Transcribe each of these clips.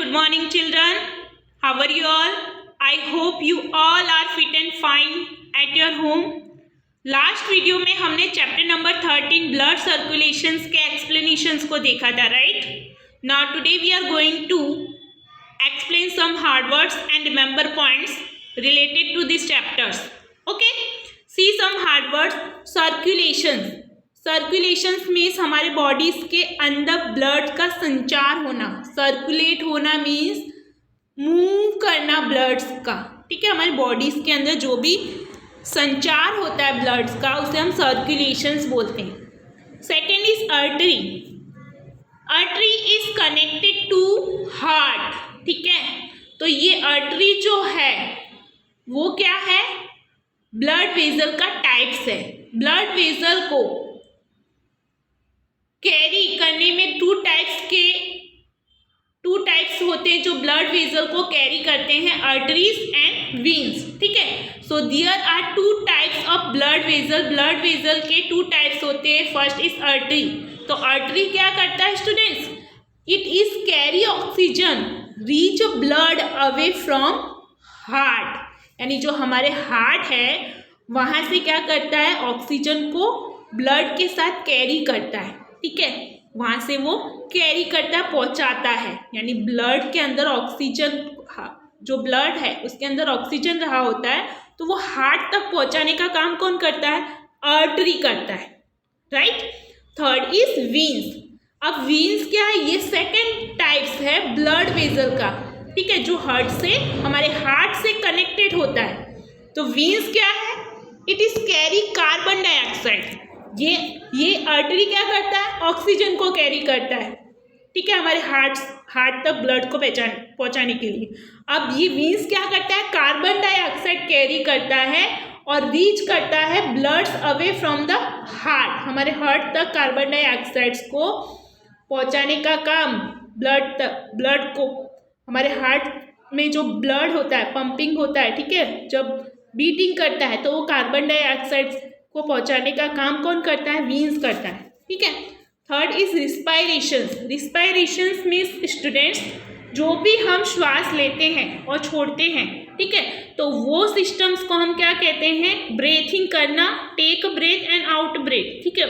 good morning children. How are you all? I hope you all are fit and fine at your home. Last video में हमने chapter number 13 blood circulations के explanations को देखा था, right? Now today we are going to explain some hard words and remember points related to these chapters. Okay, see some hard words. Circulations means हमारे bodies के अंदर blood का संचार होना. सर्कुलेट होना मीन्स मूव करना ब्लड्स का. ठीक है, हमारी बॉडीज के अंदर जो भी संचार होता है ब्लड्स का उसे हम सर्कुलेशंस बोलते हैं. Second is artery. Artery is connected to heart. ठीक है, तो ये आर्टरी जो है वो क्या है? ब्लड वेजल का टाइप्स है. ब्लड वेजल को कैरी करने में टू टाइप्स होते हैं जो ब्लड वेजल को कैरी करते हैं, आर्टरीज एंड वीन्स. ठीक है, so there are two types of blood vessel. Blood vessel के टू टाइप्स होते हैं. First is artery. तो आर्टरी क्या करता है students? It is carry oxygen rich blood away from heart. यानी जो हमारे हार्ट है वहाँ से क्या करता है? ऑक्सीजन को ब्लड के साथ कैरी करता है. ठीक है, वहाँ से वो कैरी करता है, पहुँचाता है. यानी ब्लड के अंदर ऑक्सीजन, जो ब्लड है उसके अंदर ऑक्सीजन रहा होता है तो वो हार्ट तक पहुँचाने का काम कौन करता है? आर्टरी करता है, राइट? Third is वीन्स. अब वीन्स क्या है? ये सेकेंड टाइप्स है ब्लड वेजल का. ठीक है, जो हमारे हार्ट से कनेक्टेड होता है. तो वीन्स क्या है? It is carry carbon dioxide. ये आर्टरी क्या करता है? ऑक्सीजन को कैरी करता है. ठीक है, हमारे हार्ट तक ब्लड को पहुंचाने के लिए. अब ये वीन्स क्या करता है? कार्बन डाइऑक्साइड कैरी करता है और रीच करता है bloods away from the heart. हमारे हार्ट तक कार्बन डाइऑक्साइड्स को पहुंचाने का काम ब्लड को, हमारे हार्ट में जो ब्लड होता है, पंपिंग होता है, ठीक है, जब बीटिंग करता है तो वो कार्बन डाइऑक्साइड को पहुंचाने का काम कौन करता है? वीन्स करता है. ठीक है. Third is respirations. Respirations means students जो भी हम श्वास लेते हैं और छोड़ते हैं, ठीक है, तो वो सिस्टम्स को हम क्या कहते हैं? ब्रेथिंग करना, take breath and out breath. ठीक है,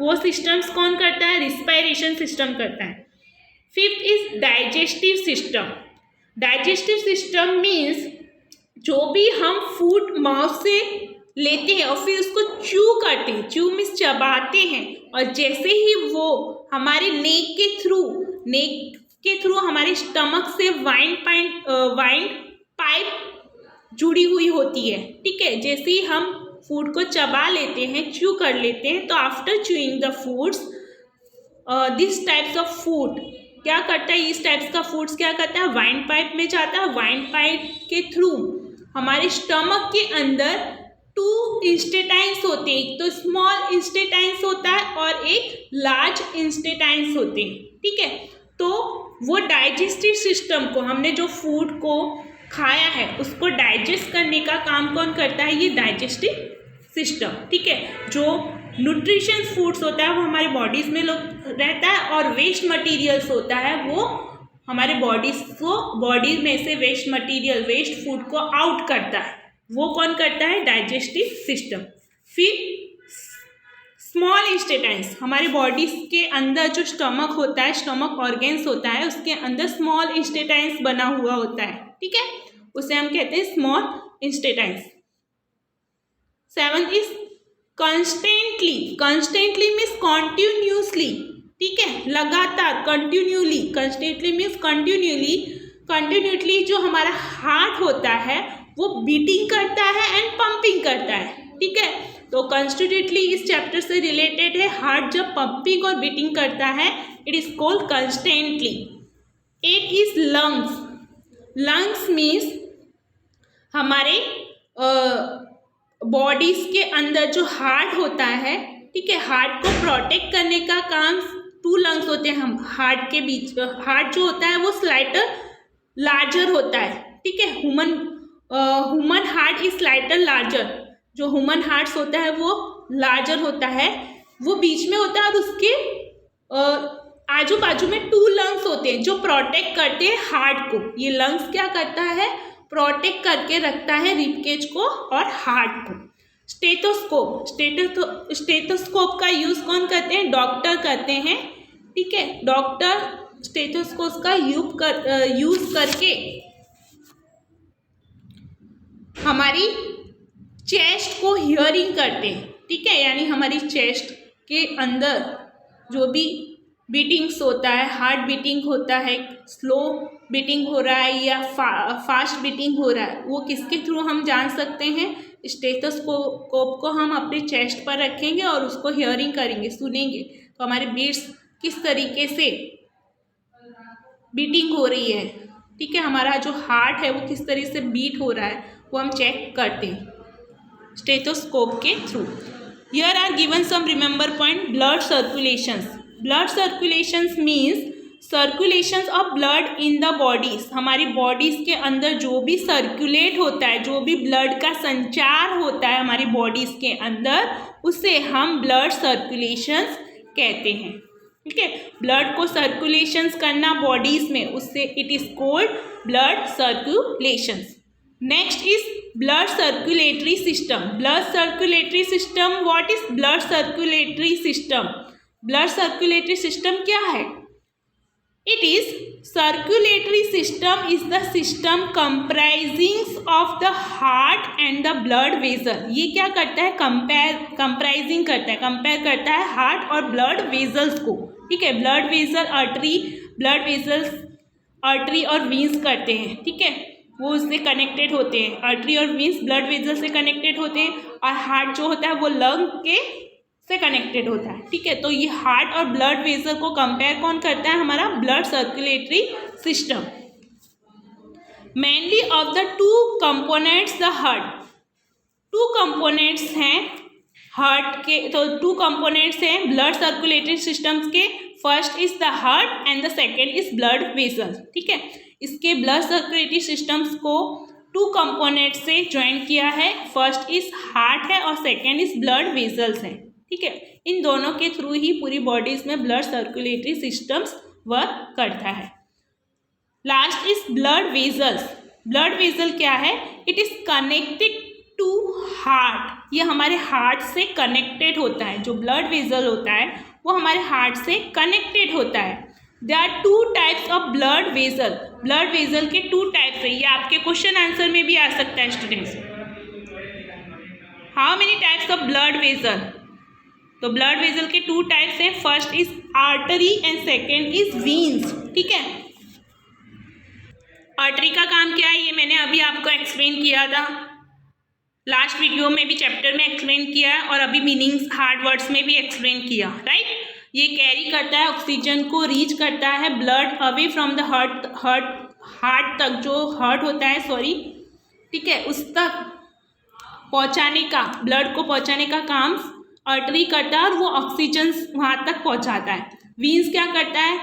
वो सिस्टम्स कौन करता है? रिस्पायरेशन सिस्टम करता है. Fifth is digestive system. Digestive system means जो भी हम फूड माउथ से लेते हैं और फिर उसको च्यू करते हैं. च्यू मीन्स चबाते हैं, और जैसे ही वो हमारे नेक के थ्रू हमारे स्टमक से वाइंड पाइप जुड़ी हुई होती है. ठीक है, जैसे ही हम फूड को चबा लेते हैं, च्यू कर लेते हैं, तो after chewing the foods this types of food क्या करता है? इस टाइप्स का फूड्स क्या करता है? वाइंड पाइप में जाता है. वाइंड पाइप के थ्रू हमारे स्टमक के अंदर टू इंस्टेटाइन्स होते हैं. एक तो स्मॉल इंस्टेटाइन्स होता है और एक लार्ज इंस्टेटाइन्स होते हैं. ठीक है, तो वो डाइजेस्टिव सिस्टम को, हमने जो फूड को खाया है उसको डाइजेस्ट करने का काम कौन करता है? ये डाइजेस्टिव सिस्टम. ठीक है, जो न्यूट्रिशन फूड्स होता है वो हमारे बॉडीज में रहता है, और वेस्ट मटेरियल्स होता है वो हमारे बॉडी में से वेस्ट फूड को आउट करता है. वो कौन करता है? Digestive system. फिर स्मॉल इंस्टेटाइन्स. हमारे बॉडी के अंदर जो स्टमक होता है, स्टमक ऑर्गेन्स होता है, उसके अंदर स्मॉल इंस्टेटाइन्स बना हुआ होता है. ठीक है, उसे हम कहते हैं small intestines. Seventh is constantly. Constantly means continuously. ठीक है, लगातार, कंटिन्यूली. कंस्टेंटली मीन्स कंटिन्यूली जो हमारा हार्ट होता है वो बीटिंग करता है एंड पंपिंग करता है. ठीक है, तो कंस्टिट्यूटली इस चैप्टर से रिलेटेड है. हार्ट जब पंपिंग और बीटिंग करता है it is called constantly. 8 is lungs. Lungs means हमारे बॉडीज के अंदर जो हार्ट होता है, ठीक है, हार्ट को प्रोटेक्ट करने का काम टू लंग्स होते हैं. हम हार्ट के बीच, हार्ट जो होता है वो स्लाइटर लार्जर होता है. ठीक है, ह्यूमन हार्ट इज स्लाइटर लार्जर. जो ह्यूमन हार्ट्स होता है वो लार्जर होता है, वो बीच में होता है, और उसके आजू बाजू में 2 लंग्स होते हैं जो प्रोटेक्ट करते हैं हार्ट को। ये लंग्स क्या करता है, प्रोटेक्ट करके रखता है रिबकेज को और हार्ट को। स्टेथोस्कोप का यूज कौन करते हैं, डॉक्टर करते हैं, ठीक है। डॉक्टर स्टेथोस्कोप का यूज करके हमारी चेस्ट को हियरिंग करते हैं, ठीक है। यानी हमारी चेस्ट के अंदर जो भी बीटिंग्स होता है, हार्ट बीटिंग होता है, स्लो बीटिंग हो रहा है या फास्ट बीटिंग हो रहा है, वो किसके थ्रू हम जान सकते हैं, स्टेथोस्कोप को हम अपने चेस्ट पर रखेंगे और उसको हियरिंग करेंगे, सुनेंगे तो हमारे बीट्स किस तरीके से बीटिंग हो रही है, ठीक है। हमारा जो हार्ट है वो किस तरीके से बीट हो रहा है वो हम चेक करते हैं स्टेथोस्कोप के थ्रू। Here are given some remember point. Blood circulations. Blood circulations means circulations of blood in the bodies. हमारी बॉडीज के अंदर जो भी सर्कुलेट होता है, जो भी ब्लड का संचार होता है हमारी बॉडीज के अंदर, उसे हम ब्लड सर्कुलेशंस कहते हैं, ठीक है। ब्लड को सर्कुलेशंस करना बॉडीज में, उससे it is called blood circulations. Next is blood circulatory system. Blood circulatory system, what is blood circulatory system? Blood circulatory system क्या है? It is circulatory system is the system comprising of the heart and the blood vessel। ये क्या करता है, comprising करता है, compare करता है हार्ट और ब्लड वेजल्स को, ठीक है। Blood vessel artery, blood vessels artery और वीन्स करते हैं, ठीक है, वो उससे कनेक्टेड होते हैं। आर्टरी और वीन्स ब्लड वेजल से कनेक्टेड होते हैं और हार्ट जो होता है वो लंग के से कनेक्टेड होता है, ठीक है। तो ये हार्ट और ब्लड वेसल को कंपेयर कौन करता है, हमारा blood circulatory system. Mainly of the 2 components the heart. 2 components हैं हार्ट के, तो 2 कंपोनेंट्स हैं ब्लड सर्कुलेटरी सिस्टम्स के। First is the heart and the second is blood vessel, ठीक है। इसके ब्लड सर्कुलेटरी सिस्टम्स को 2 कंपोनेंट से ज्वाइन किया है। फर्स्ट इज हार्ट है और सेकेंड इज ब्लड वेजल्स है, ठीक है। इन दोनों के थ्रू ही पूरी बॉडीज में ब्लड सर्कुलेटरी सिस्टम्स वर्क करता है। Last is blood vessels. Blood vessel क्या है, it is connected to heart. ये हमारे हार्ट से कनेक्टेड होता है। जो ब्लड वेजल होता है वो हमारे हार्ट से कनेक्टेड होता है। There are 2 types of blood vessel. Blood vessel के 2 टाइप्स है। ये आपके क्वेश्चन आंसर में भी आ सकता है students. How many types of blood vessel? तो ब्लड वेजल के 2 टाइप्स हैं। First is artery and second is veins, ठीक है। आर्टरी का काम क्या है ये मैंने अभी आपको एक्सप्लेन किया था, लास्ट वीडियो में भी चैप्टर में एक्सप्लेन किया है और अभी मीनिंग्स हार्ड वर्ड्स में भी एक्सप्लेन किया, राइट। ये कैरी करता है ऑक्सीजन को, रीच करता है blood away from the heart तक, जो हार्ट होता है सॉरी, ठीक है, उस तक पहुंचाने का, ब्लड को पहुंचाने का काम आर्टरी करता है और वो ऑक्सीजन वहाँ तक पहुँचाता है। वीन्स क्या करता है,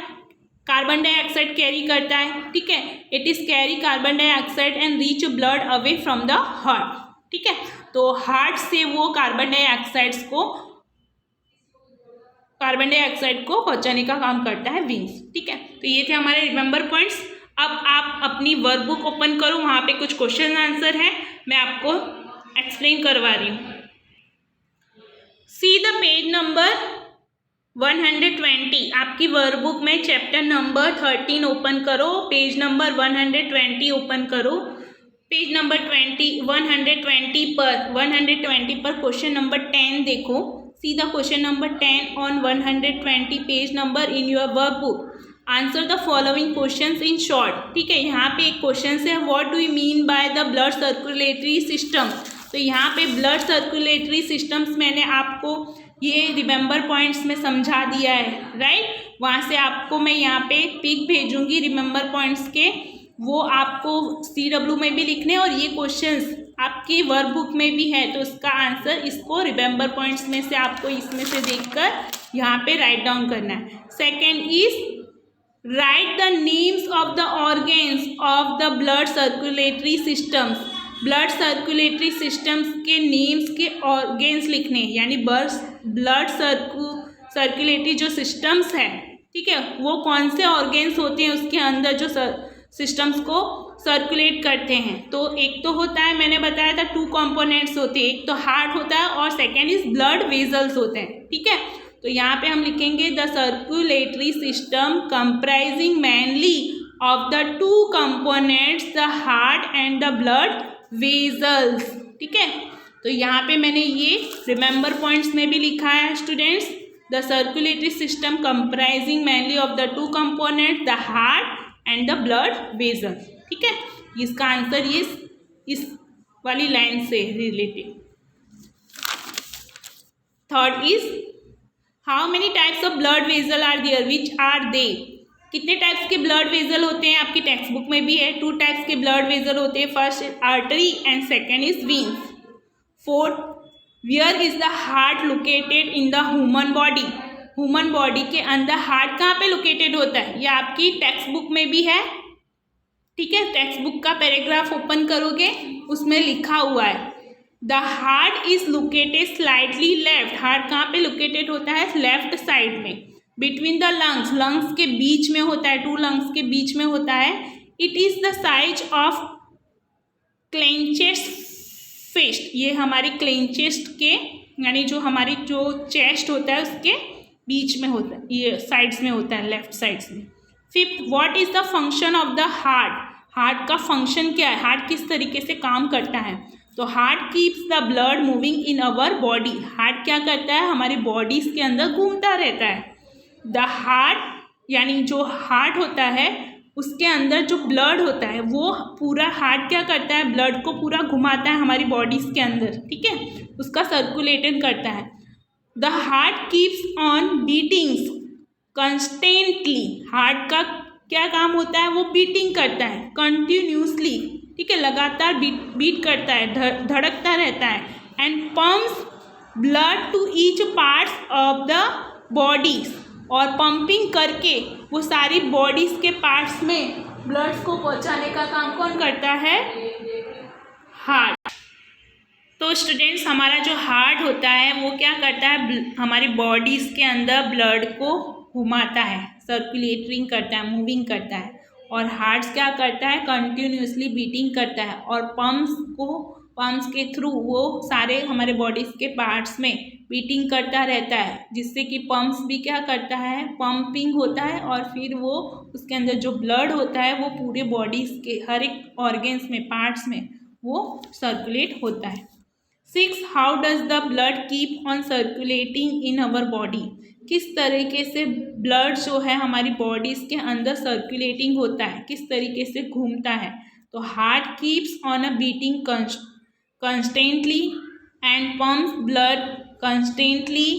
कार्बन डाइऑक्साइड कैरी करता है, ठीक है। It is carry carbon dioxide and reach blood away from the heart, ठीक है। तो हार्ट से वो कार्बन डाइऑक्साइड को पहुँचाने का काम करता है वीन्स, ठीक है। तो ये थे हमारे रिमेंबर पॉइंट्स। अब आप अपनी वर्कबुक ओपन करो, वहाँ पे कुछ क्वेश्चन आंसर है, मैं आपको एक्सप्लेन करवा रही हूँ। See the page number 120। आपकी वर्कबुक में चैप्टर नंबर 13 ओपन करो, पेज नंबर 120 ओपन करो। पेज नंबर 120 पर क्वेश्चन नंबर 10 देखो। See the question number 10 on 120 page number in your workbook. Answer the following questions in short, ठीक है। यहाँ पे एक क्वेश्चन है, what do you mean by the blood circulatory system. तो यहाँ पे ब्लड सर्कुलेटरी सिस्टम्स मैंने आपको ये रिमेंबर पॉइंट्स में समझा दिया है, राइट। वहाँ से आपको मैं यहाँ पे पिक भेजूंगी रिमेंबर पॉइंट्स के, वो आपको CW में भी लिखने और ये क्वेश्चंस आपकी वर्कबुक में भी है, तो उसका आंसर इसको रिमेंबर पॉइंट्स में से आपको इसमें से देखकर यहाँ पे राइट डाउन करना है। Second is right the names of the organs of the blood circulatory systems. Blood circulatory systems के नेम्स के ऑर्गेन्स लिखने, यानी ब्लड सर्कुलेटरी जो सिस्टम्स है ठीक है, वो कौन से ऑर्गेन्स होते हैं उसके अंदर जो सिस्टम्स को सर्कुलेट करते हैं। तो एक तो होता है, मैंने बताया था 2 कंपोनेंट्स होते हैं, एक तो हार्ट होता है और सेकेंड इज ब्लड वेजल्स होते हैं। ठीक है, तो यहाँ पे हम लिखेंगे the circulatory system comprising mainly of the 2 components the heart and the blood vessels. ठीक है, तो यहाँ पे मैंने ये रिमेंबर पॉइंट्स में भी लिखा है students, the circulatory system comprising mainly of the 2 components the heart and the blood vessel. ठीक है, इसका आंसर ये इस वाली लाइन से related. Third is how many types of blood vessel are there, which are they. कितने types के blood vessel होते हैं, आपकी टेक्स्ट बुक में भी है 2 टाइप्स के ब्लड वेजल होते हैं, first is artery and second is veins. Fourth, where is the heart located in the human body. Human body के अंदर हार्ट कहाँ पे लोकेटेड होता है, ये आपकी टेक्स्ट बुक में भी है। ठीक है, टेक्स्ट बुक का पैराग्राफ ओपन करोगे उसमें लिखा हुआ है the heart is located slightly left. Heart कहाँ पे लोकेटेड होता है, लेफ्ट साइड में, बिटवीन द लंग्स, लंग्स के बीच में होता है, 2 लंग्स के बीच में होता है। It is the size of clenched fist. ये हमारी क्लेंचेस्ट के यानी जो हमारी जो चेस्ट होता है उसके बीच में होता है, ये साइड्स में होता है, लेफ्ट साइड्स में। Fifth, what is the function of the heart. Heart का फंक्शन क्या है, हार्ट किस तरीके से काम करता है। तो heart keeps the blood moving in our body. Heart क्या करता है, हमारी बॉडीज के अंदर घूमता रहता है। द हार्ट यानी जो हार्ट होता है उसके अंदर जो ब्लड होता है वो पूरा हार्ट क्या करता है, ब्लड को पूरा घुमाता है हमारी बॉडीज के अंदर। ठीक है, उसका सर्कुलेशन करता है। The heart keeps on beatings constantly. Heart का क्या काम होता है, वो बीटिंग करता है कंटिन्यूसली। ठीक है, लगातार बीट करता है, धड़कता रहता है। And pumps blood to each parts of the bodies. और पंपिंग करके वो सारी बॉडीज के पार्ट्स में ब्लड को पहुंचाने का काम कौन करता है, हार्ट। तो स्टूडेंट्स, हमारा जो हार्ट होता है वो क्या करता है, हमारी बॉडीज के अंदर ब्लड को घुमाता है, सर्कुलेटिंग करता है, मूविंग करता है। और हार्ट क्या करता है, कंटिन्यूसली बीटिंग करता है। और पंप्स के थ्रू वो सारे हमारे बॉडीज के पार्ट्स में बीटिंग करता रहता है, जिससे कि पंप्स भी क्या करता है, पंपिंग होता है। और फिर वो उसके अंदर जो ब्लड होता है वो पूरे बॉडीज के हर एक ऑर्गेन्स में, पार्ट्स में वो सर्कुलेट होता है। 6, how does the blood keep on circulating in our body. किस तरीके से ब्लड जो है हमारी बॉडीज के अंदर सर्कुलेटिंग होता है, किस तरीके से घूमता है। तो heart keeps on a beating constantly and pumps blood constantly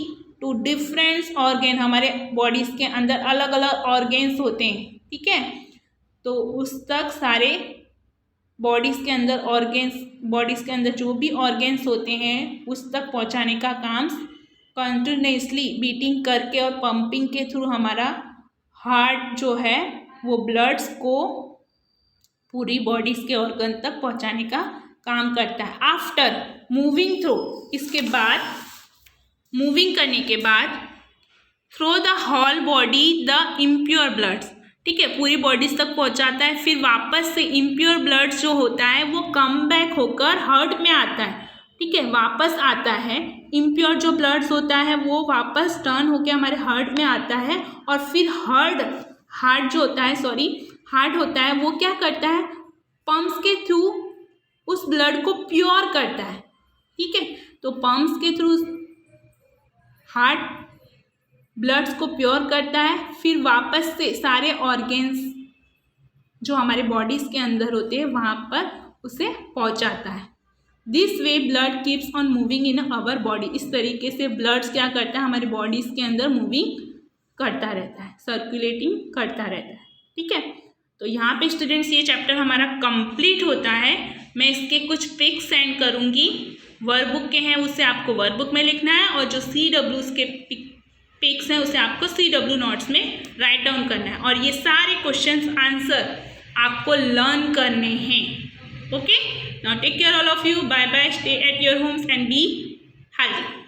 to different organ. हमारे बॉडीज के अंदर अलग अलग ऑर्गेन्स होते हैं। ठीक है, तो उस तक सारे बॉडीज के अंदर जो भी ऑर्गेन्स होते हैं उस तक पहुंचाने का काम कंटिन्यूसली बीटिंग करके और पंपिंग के थ्रू हमारा हार्ट जो है वो ब्लड्स को पूरी बॉडीज के ऑर्गन तक पहुंचाने का काम करता है। आफ्टर मूविंग थ्रू, इसके बाद मूविंग करने के बाद through the whole body the impure bloods. ठीक है, पूरी बॉडीज तक पहुंचाता है। फिर वापस से इम्प्योर ब्लड्स जो होता है वो कम बैक होकर हार्ट में आता है। ठीक है, वापस आता है। इम्प्योर जो ब्लड्स होता है वो वापस टर्न होकर हमारे हार्ट में आता है। और फिर हार्ट होता है वो क्या करता है, पंप्स के थ्रू उस ब्लड को प्योर करता है। ठीक है, तो पंप्स के थ्रू हार्ट ब्लड्स को प्योर करता है। फिर वापस से सारे ऑर्गेन्स जो हमारे बॉडीज के अंदर होते हैं वहाँ पर उसे पहुँचाता है। This way blood keeps on moving in our body. इस तरीके से ब्लड्स क्या करता है, हमारी बॉडीज के अंदर मूविंग करता रहता है, सर्कुलेटिंग करता रहता है। ठीक है, तो यहाँ पे स्टूडेंट्स ये चैप्टर हमारा कंप्लीट होता है। मैं इसके कुछ पिक्स सेंड करूँगी, वर्कबुक के हैं, उसे आपको वर्कबुक में लिखना है। और जो CWs के पिक्स हैं उसे आपको CW नोट्स में राइट डाउन करना है। और ये सारे क्वेश्चंस आंसर आपको लर्न करने हैं। Okay, now take care all of you, bye bye, stay at your homes and be healthy.